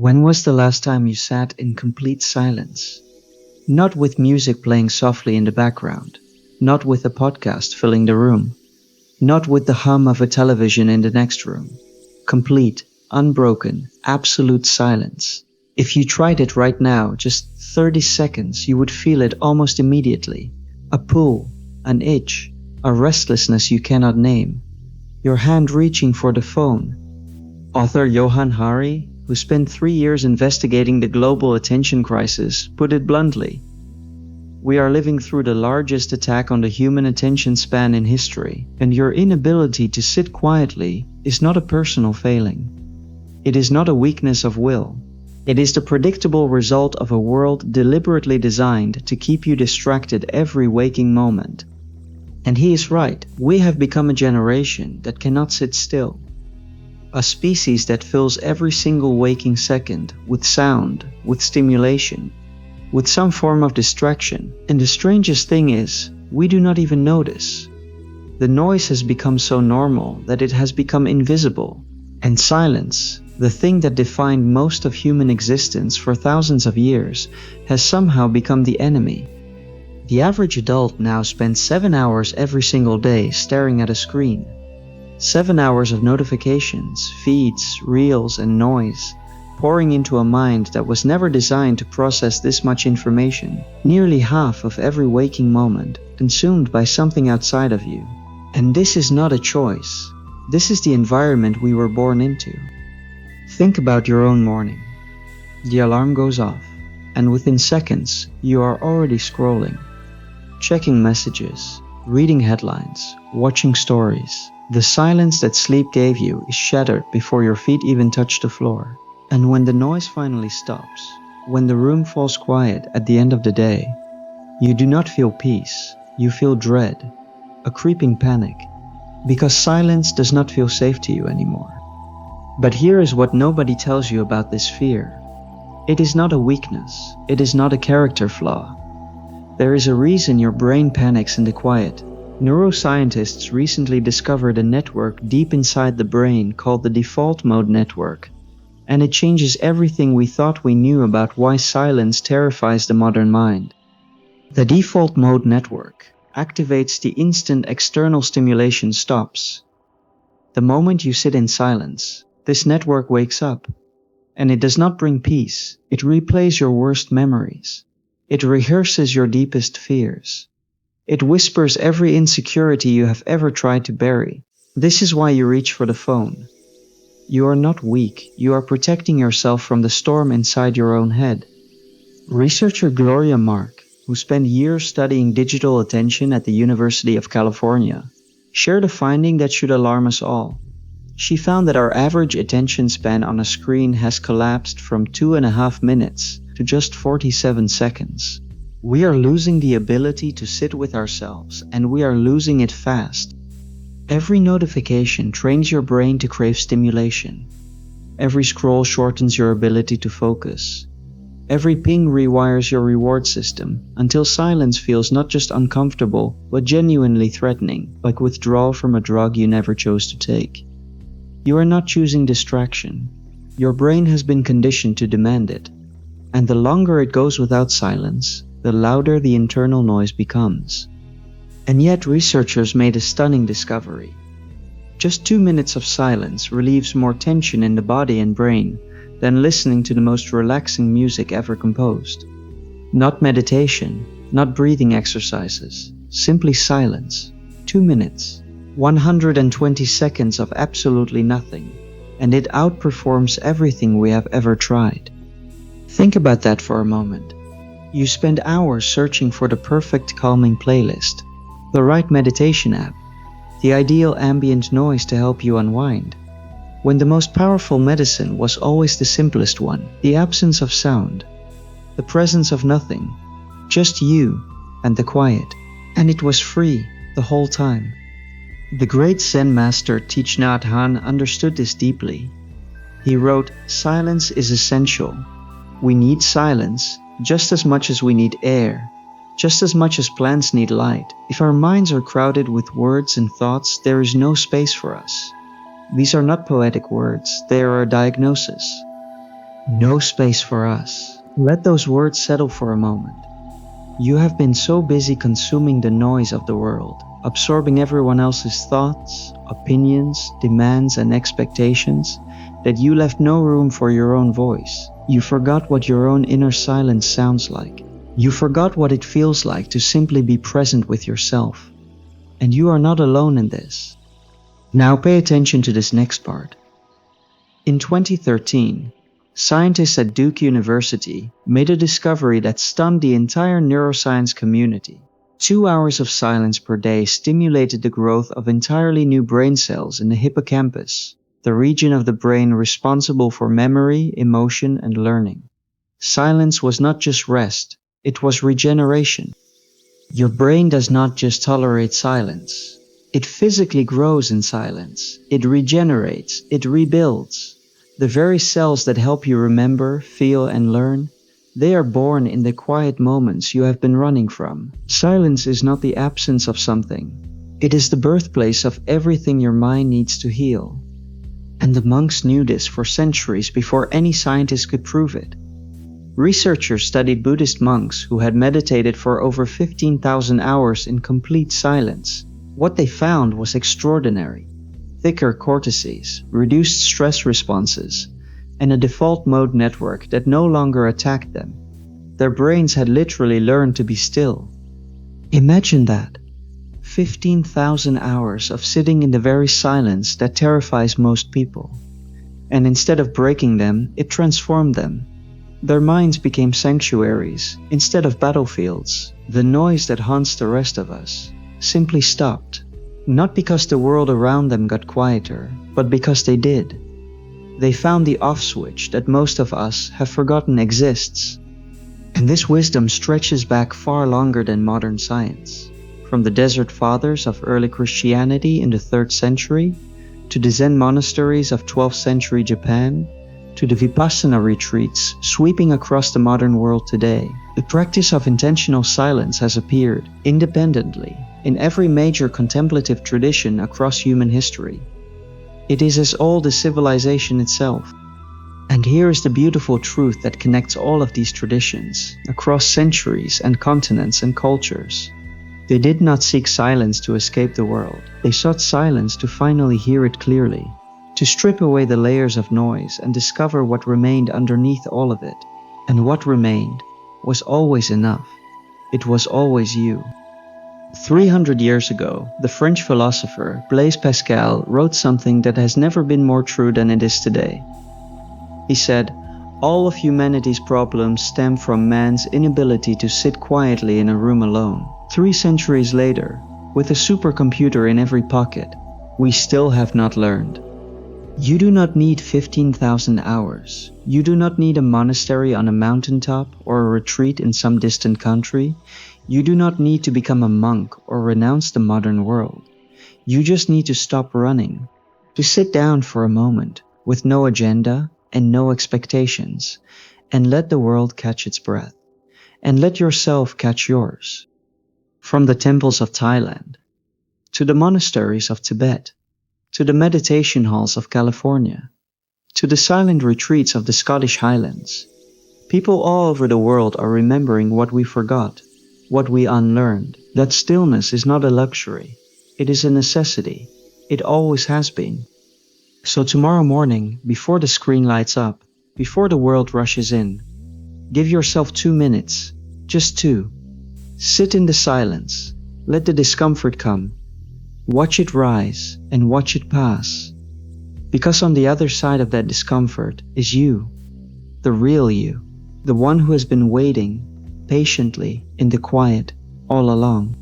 When was the last time you sat in complete silence? Not with music playing softly in the background, not with a podcast filling the room, not with the hum of a television in the next room. Complete, unbroken, absolute silence. If you tried it right now, just 30 seconds, you would feel it almost immediately. A pull, an itch, a restlessness you cannot name. Your hand reaching for the phone. Author Johann Hari, who spent 3 years investigating the global attention crisis, put it bluntly. We are living through the largest attack on the human attention span in history, and your inability to sit quietly is not a personal failing. It is not a weakness of will. It is the predictable result of a world deliberately designed to keep you distracted every waking moment. And he is right, we have become a generation that cannot sit still. A species that fills every single waking second with sound, with stimulation, with some form of distraction. And the strangest thing is, we do not even notice. The noise has become so normal that it has become invisible. And silence, the thing that defined most of human existence for thousands of years, has somehow become the enemy. The average adult now spends 7 hours every single day staring at a screen. 7 hours of notifications, feeds, reels, and noise, pouring into a mind that was never designed to process this much information. Nearly half of every waking moment, consumed by something outside of you. And this is not a choice. This is the environment we were born into. Think about your own morning. The alarm goes off, and within seconds, you are already scrolling, checking messages, reading headlines, watching stories. The silence that sleep gave you is shattered before your feet even touch the floor. And when the noise finally stops, when the room falls quiet at the end of the day, you do not feel peace, you feel dread, a creeping panic, because silence does not feel safe to you anymore. But here is what nobody tells you about this fear. It is not a weakness, it is not a character flaw. There is a reason your brain panics in the quiet. Neuroscientists recently discovered a network deep inside the brain called the default mode network, and it changes everything we thought we knew about why silence terrifies the modern mind. The default mode network activates the instant external stimulation stops. The moment you sit in silence, this network wakes up, and it does not bring peace. It replays your worst memories. It rehearses your deepest fears. It whispers every insecurity you have ever tried to bury. This is why you reach for the phone. You are not weak, you are protecting yourself from the storm inside your own head. Researcher Gloria Mark, who spent years studying digital attention at the University of California, shared a finding that should alarm us all. She found that our average attention span on a screen has collapsed from 2.5 minutes to just 47 seconds. We are losing the ability to sit with ourselves, and we are losing it fast. Every notification trains your brain to crave stimulation. Every scroll shortens your ability to focus. Every ping rewires your reward system until silence feels not just uncomfortable, but genuinely threatening, like withdrawal from a drug you never chose to take. You are not choosing distraction. Your brain has been conditioned to demand it. And the longer it goes without silence, the louder the internal noise becomes. And yet researchers made a stunning discovery. Just 2 minutes of silence relieves more tension in the body and brain than listening to the most relaxing music ever composed. Not meditation, not breathing exercises, simply silence. 2 minutes, 120 seconds of absolutely nothing, and it outperforms everything we have ever tried. Think about that for a moment. You spend hours searching for the perfect calming playlist, the right meditation app, the ideal ambient noise to help you unwind, when the most powerful medicine was always the simplest one, the absence of sound, the presence of nothing, just you and the quiet. And it was free the whole time. The great Zen master Thich Nhat Hanh understood this deeply. He wrote, "Silence is essential. We need silence just as much as we need air, just as much as plants need light. If our minds are crowded with words and thoughts, there is no space for us." These are not poetic words, they are a diagnosis. No space for us. Let those words settle for a moment. You have been so busy consuming the noise of the world, absorbing everyone else's thoughts, opinions, demands, and expectations, that you left no room for your own voice. You forgot what your own inner silence sounds like. You forgot what it feels like to simply be present with yourself. And you are not alone in this. Now pay attention to this next part. In 2013, scientists at Duke University made a discovery that stunned the entire neuroscience community. 2 hours of silence per day stimulated the growth of entirely new brain cells in the hippocampus, the region of the brain responsible for memory, emotion, and learning. Silence was not just rest, it was regeneration. Your brain does not just tolerate silence. It physically grows in silence. It regenerates. It rebuilds. The very cells that help you remember, feel, and learn, they are born in the quiet moments you have been running from. Silence is not the absence of something. It is the birthplace of everything your mind needs to heal. And the monks knew this for centuries before any scientist could prove it. Researchers studied Buddhist monks who had meditated for over 15,000 hours in complete silence. What they found was extraordinary. Thicker cortices, reduced stress responses, and a default mode network that no longer attacked them. Their brains had literally learned to be still. Imagine that. 15,000 hours of sitting in the very silence that terrifies most people. And instead of breaking them, it transformed them. Their minds became sanctuaries instead of battlefields. The noise that haunts the rest of us simply stopped. Not because the world around them got quieter, but because they did. They found the off switch that most of us have forgotten exists. And this wisdom stretches back far longer than modern science. From the desert fathers of early Christianity in the 3rd century, to the Zen monasteries of 12th century Japan, to the Vipassana retreats sweeping across the modern world today, the practice of intentional silence has appeared independently in every major contemplative tradition across human history. It is as old as civilization itself. And here is the beautiful truth that connects all of these traditions across centuries and continents and cultures. They did not seek silence to escape the world. They sought silence to finally hear it clearly, to strip away the layers of noise and discover what remained underneath all of it. And what remained was always enough. It was always you. 300 years ago, the French philosopher Blaise Pascal wrote something that has never been more true than it is today. He said, "All of humanity's problems stem from man's inability to sit quietly in a room alone." 3 centuries later, with a supercomputer in every pocket, we still have not learned. You do not need 15,000 hours. You do not need a monastery on a mountaintop or a retreat in some distant country. You do not need to become a monk or renounce the modern world. You just need to stop running, to sit down for a moment with no agenda and no expectations, and let the world catch its breath, and let yourself catch yours. From the temples of Thailand, to the monasteries of Tibet, to the meditation halls of California, to the silent retreats of the Scottish Highlands, people all over the world are remembering what we forgot, what we unlearned. That stillness is not a luxury. It is a necessity. It always has been. So tomorrow morning, before the screen lights up, before the world rushes in, give yourself 2 minutes, just 2. Sit in the silence. Let the discomfort come. Watch it rise and watch it pass. Because on the other side of that discomfort is you, the real you, the one who has been waiting patiently in the quiet all along.